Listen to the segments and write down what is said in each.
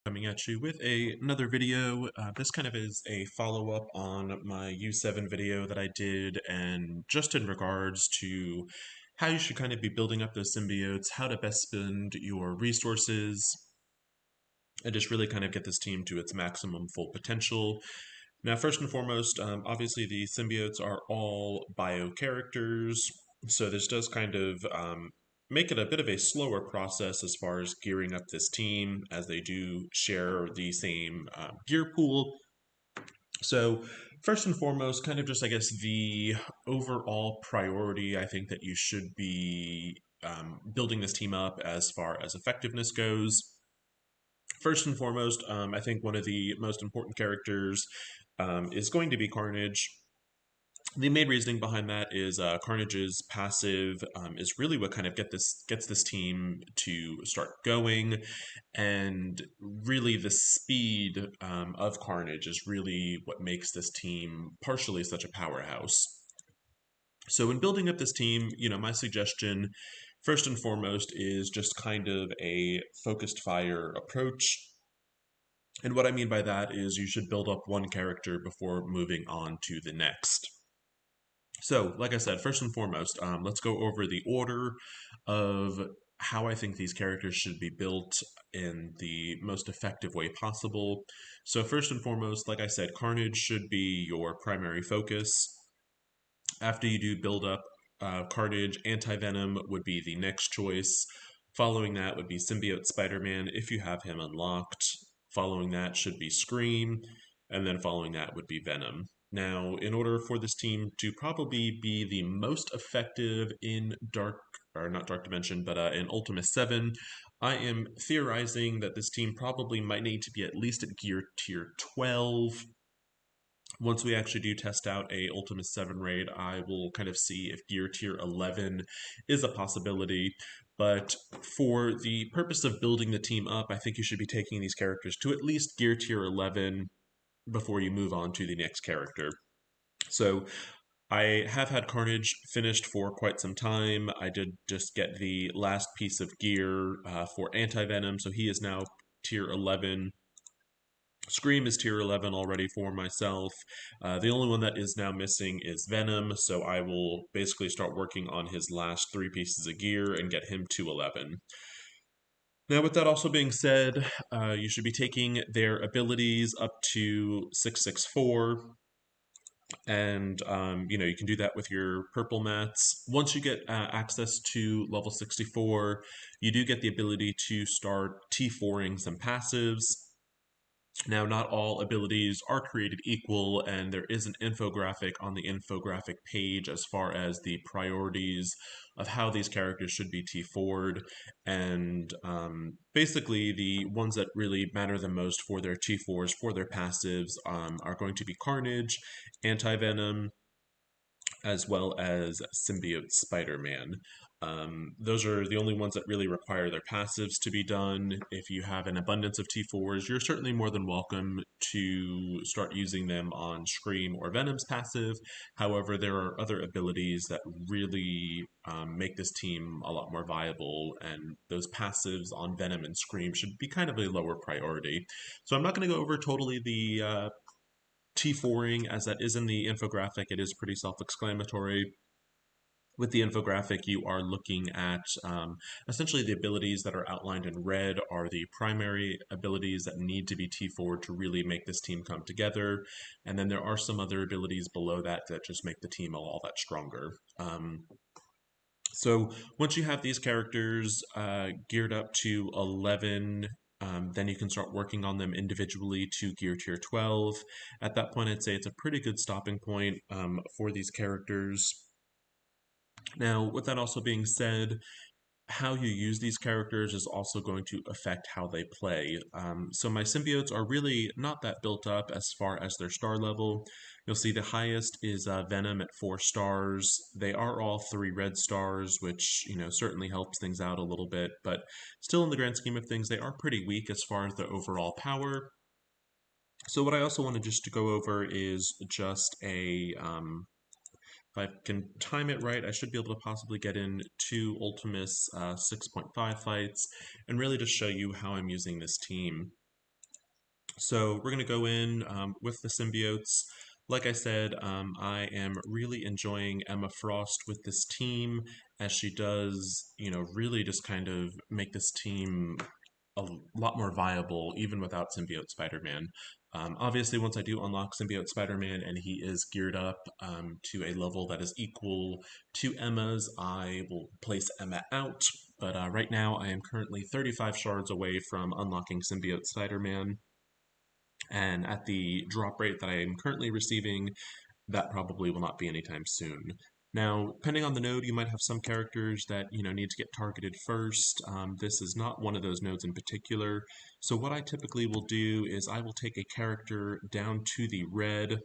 Coming at you with another video. This kind of is a follow-up on my U7 video that I did, and just in regards to how you should kind of be building up those symbiotes, how to best spend your resources, and just really kind of get this team to its maximum full potential. Now, first and foremost, obviously the symbiotes are all bio characters, so this does kind of make it a bit of a slower process as far as gearing up this team, as they do share the same gear pool. So, first and foremost, kind of just, I guess, the overall priority I think that you should be building this team up as far as effectiveness goes. First and foremost, I think one of the most important characters is going to be Carnage. The main reasoning behind that is Carnage's passive is really what kind of gets this team to start going, and really the speed of Carnage is really what makes this team partially such a powerhouse. So in building up this team, my suggestion, first and foremost, is just kind of a focused fire approach. And what I mean by that is you should build up one character before moving on to the next. So, like I said, first and foremost, let's go over the order of how I think these characters should be built in the most effective way possible. So, first and foremost, like I said, Carnage should be your primary focus. After you do build up Carnage, Anti-Venom would be the next choice. Following that would be Symbiote Spider-Man if you have him unlocked. Following that should be Scream, and then following that would be Venom. Now, in order for this team to probably be the most effective in Dark, or not Dark Dimension, but in Ultima 7, I am theorizing that this team probably might need to be at least at gear tier 12. Once we actually do test out a Ultima 7 raid, I will kind of see if gear tier 11 is a possibility. But for the purpose of building the team up, I think you should be taking these characters to at least gear tier 11 before you move on to the next character. So I have had Carnage finished for quite some time. I did just get the last piece of gear for Anti-Venom, so he is now tier 11. Scream is tier 11 already for myself. The only one that is now missing is Venom, so I will basically start working on his last three pieces of gear and get him to 11. Now, with that also being said, you should be taking their abilities up to 664, and you can do that with your purple mats. Once you get access to level 64, you do get the ability to start T4ing some passives. Now, not all abilities are created equal, and there is an infographic on the infographic page as far as the priorities of how these characters should be T4'd. And basically, the ones that really matter the most for their T4s, for their passives, are going to be Carnage, Anti-Venom, as well as Symbiote Spider-Man. Those are the only ones that really require their passives to be done. If you have an abundance of T4s, you're certainly more than welcome to start using them on Scream or Venom's passive. However, there are other abilities that really make this team a lot more viable, and those passives on Venom and Scream should be kind of a lower priority. So I'm not going to go over totally the T4ing, as that is in the infographic. It is pretty self-explanatory. With the infographic, you are looking at essentially the abilities that are outlined in red are the primary abilities that need to be T4'd to really make this team come together. And then there are some other abilities below that that just make the team all that stronger. So once you have these characters geared up to 11, then you can start working on them individually to gear tier 12. At that point, I'd say it's a pretty good stopping point for these characters. Now, with that also being said, how you use these characters is also going to affect how they play. So my symbiotes are really not that built up as far as their star level. You'll see the highest is Venom at 4 stars. They are all 3 red stars, which certainly helps things out a little bit, but still in the grand scheme of things, they are pretty weak as far as the overall power. So what I also wanted just to go over is just if I can time it right, I should be able to possibly get in 2 Ultimus 6.5 fights and really just show you how I'm using this team. So we're going to go in with the symbiotes. Like I said, I am really enjoying Emma Frost with this team as she does, really just kind of make this team a lot more viable even without Symbiote Spider-Man. Obviously, once I do unlock Symbiote Spider-Man and he is geared up to a level that is equal to Emma's, I will place Emma out. But right now, I am currently 35 shards away from unlocking Symbiote Spider-Man. And at the drop rate that I am currently receiving, that probably will not be anytime soon. Now, depending on the node, you might have some characters that need to get targeted first. This is not one of those nodes in particular. So what I typically will do is I will take a character down to the red,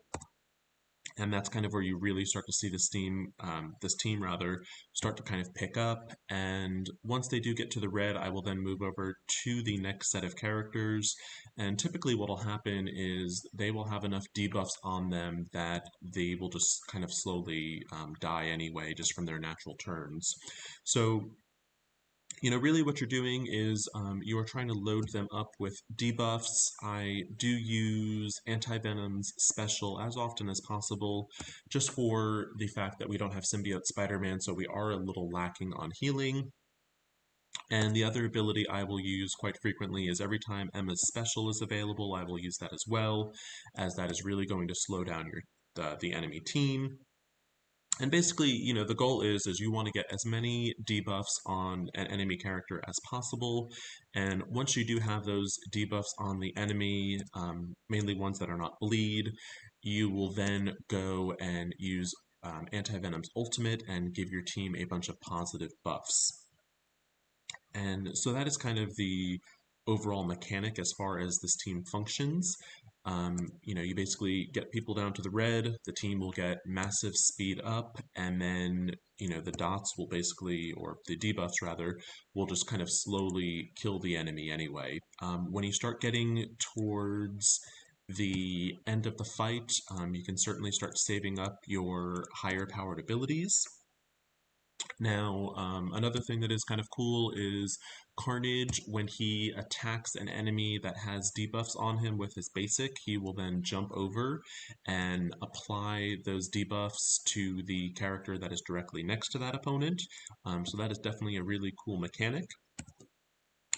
and that's kind of where you really start to see this team rather, start to kind of pick up. And once they do get to the red, I will then move over to the next set of characters. And typically, what will happen is they will have enough debuffs on them that they will just kind of slowly die anyway, just from their natural turns. So really what you're doing is you are trying to load them up with debuffs. I do use Anti-Venom's special as often as possible, just for the fact that we don't have Symbiote Spider-Man, so we are a little lacking on healing. And the other ability I will use quite frequently is every time Emma's special is available, I will use that as well, as that is really going to slow down the enemy team. And basically, the goal is you want to get as many debuffs on an enemy character as possible. And once you do have those debuffs on the enemy, mainly ones that are not bleed, you will then go and use Anti-Venom's ultimate and give your team a bunch of positive buffs. And so that is kind of the overall mechanic as far as this team functions. You basically get people down to the red, the team will get massive speed up, and then, the dots will basically, or the debuffs rather, will just kind of slowly kill the enemy anyway. When you start getting towards the end of the fight, you can certainly start saving up your higher powered abilities. Now, another thing that is kind of cool is Carnage, when he attacks an enemy that has debuffs on him with his basic, he will then jump over and apply those debuffs to the character that is directly next to that opponent. So that is definitely a really cool mechanic.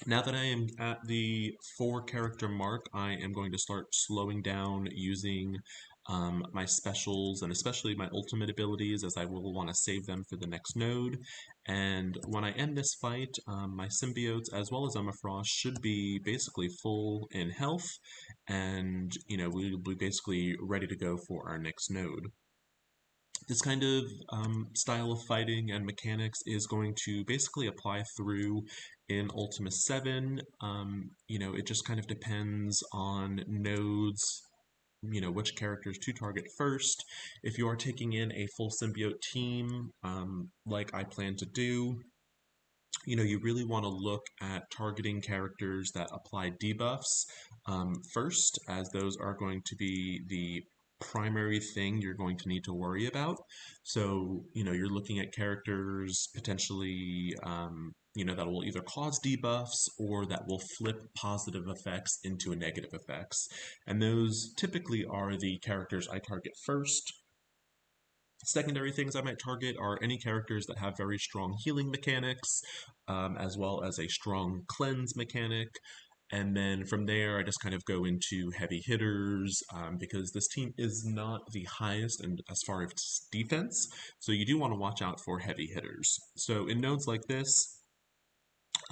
Now that I am at the 4 character mark, I am going to start slowing down using my specials and especially my ultimate abilities, as I will want to save them for the next node. And when I end this fight, my symbiotes as well as Emma Frost should be basically full in health, and we will be basically ready to go for our next node. This kind of style of fighting and mechanics is going to basically apply through in Ultima 7. It just kind of depends on nodes, which characters to target first. If you are taking in a full symbiote team, like I plan to do, you really want to look at targeting characters that apply debuffs first, as those are going to be the primary thing you're going to need to worry about. So, you're looking at characters potentially, that will either cause debuffs or that will flip positive effects into a negative effects. And those typically are the characters I target first. Secondary things I might target are any characters that have very strong healing mechanics, as well as a strong cleanse mechanic. And then from there, I just kind of go into heavy hitters, because this team is not the highest and as far as defense, so you do want to watch out for heavy hitters. So in nodes like this,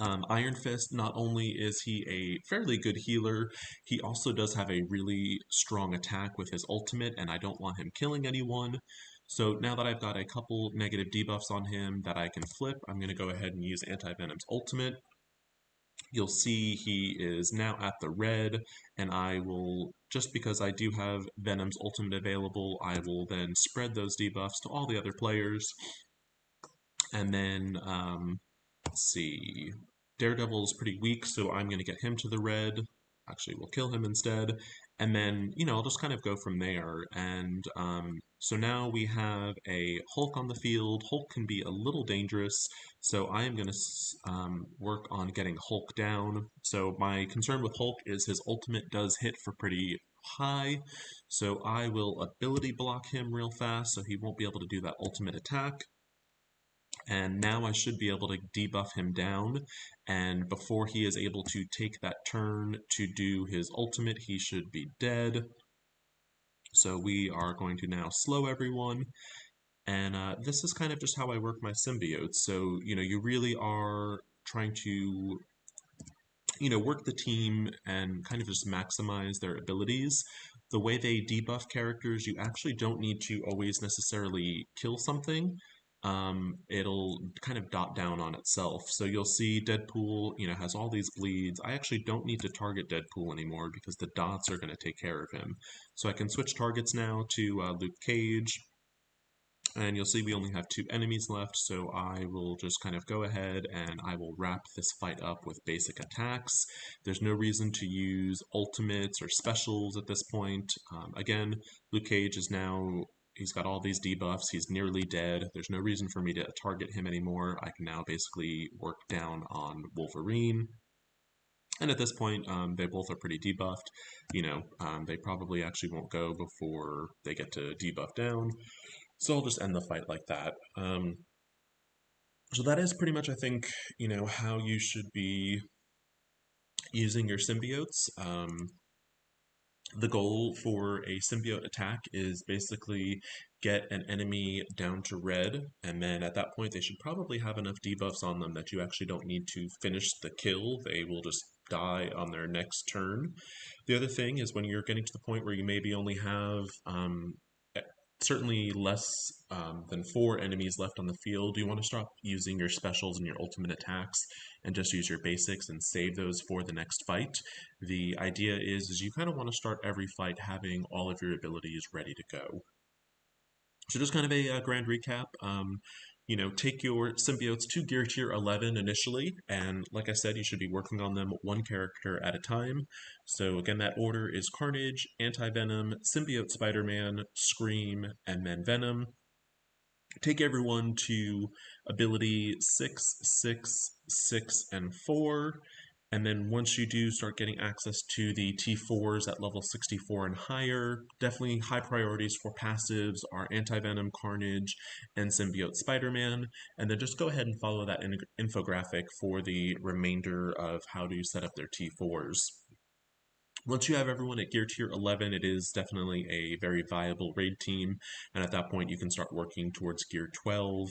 Iron Fist, not only is he a fairly good healer, he also does have a really strong attack with his ultimate, and I don't want him killing anyone. So now that I've got a couple negative debuffs on him that I can flip, I'm going to go ahead and use Anti-Venom's ultimate. You'll see he is now at the red, and I will, just because I do have Venom's ultimate available, I will then spread those debuffs to all the other players. And then, let's see, Daredevil is pretty weak, so I'm going to get him to the red. Actually, we'll kill him instead. And then, I'll just kind of go from there. And so now we have a Hulk on the field. Hulk can be a little dangerous, so I am going to work on getting Hulk down. So my concern with Hulk is his ultimate does hit for pretty high, so I will ability block him real fast so he won't be able to do that ultimate attack. And now I should be able to debuff him down, and before he is able to take that turn to do his ultimate, he should be dead. So we are going to now slow everyone, and this is kind of just how I work my symbiotes. So, you really are trying to work the team and kind of just maximize their abilities. The way they debuff characters, you actually don't need to always necessarily kill something. It'll kind of dot down on itself. So you'll see Deadpool, has all these bleeds. I actually don't need to target Deadpool anymore because the dots are going to take care of him. So I can switch targets now to Luke Cage, and you'll see we only have 2 enemies left, so I will just kind of go ahead and I will wrap this fight up with basic attacks. There's no reason to use ultimates or specials at this point. Again, Luke Cage is now, he's got all these debuffs, he's nearly dead. There's no reason for me to target him anymore. I can now basically work down on Wolverine. And at this point, they both are pretty debuffed. They probably actually won't go before they get to debuff down. So I'll just end the fight like that. So that is pretty much, I think, how you should be using your symbiotes. The goal for a symbiote attack is basically get an enemy down to red, and then at that point they should probably have enough debuffs on them that you actually don't need to finish the kill. They will just die on their next turn. The other thing is when you're getting to the point where you maybe only have certainly less than 4 enemies left on the field, you want to stop using your specials and your ultimate attacks and just use your basics and save those for the next fight. The idea is you kind of want to start every fight having all of your abilities ready to go. So just kind of a grand recap. Take your symbiotes to gear tier 11 initially, and like I said, you should be working on them one character at a time. So again, that order is Carnage, Anti-Venom, Symbiote Spider-Man, Scream, and then Venom. Take everyone to ability 6, 6, 6, and 4. And then once you do start getting access to the T4s at level 64 and higher, definitely high priorities for passives are Anti-Venom, Carnage, and Symbiote Spider-Man. And then just go ahead and follow that infographic for the remainder of how to set up their T4s. Once you have everyone at gear tier 11, it is definitely a very viable raid team, and at that point you can start working towards gear 12,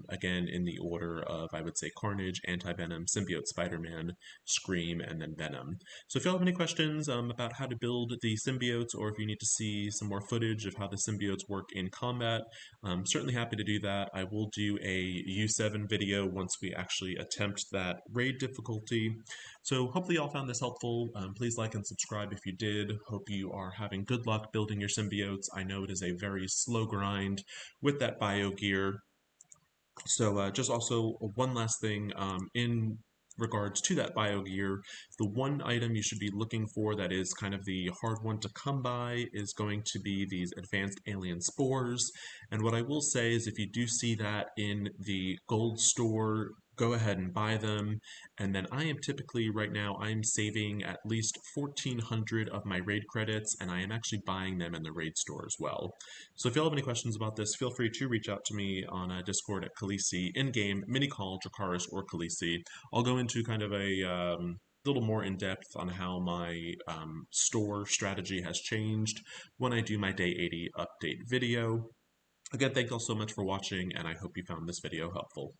again in the order of, I would say, Carnage, Anti-Venom, Symbiote Spider-Man, Scream, and then Venom. So if you all have any questions about how to build the symbiotes, or if you need to see some more footage of how the symbiotes work in combat, I'm certainly happy to do that. I will do a U7 video once we actually attempt that raid difficulty. So hopefully you all found this helpful. Please like and subscribe if you did. Hope you are having good luck building your symbiotes. I know it is a very slow grind with that bio gear. So just also one last thing in regards to that bio gear, the one item you should be looking for that is kind of the hard one to come by is going to be these advanced alien spores. And what I will say is if you do see that in the gold store, go ahead and buy them. And then I am typically right now I'm saving at least 1,400 of my raid credits, and I am actually buying them in the raid store as well. So if you all have any questions about this, feel free to reach out to me on Discord at Khaleesi, in-game, mini-call, Dracarys, or Khaleesi. I'll go into kind of a little more in depth on how my store strategy has changed when I do my day 80 update video. Again, thank you all so much for watching, and I hope you found this video helpful.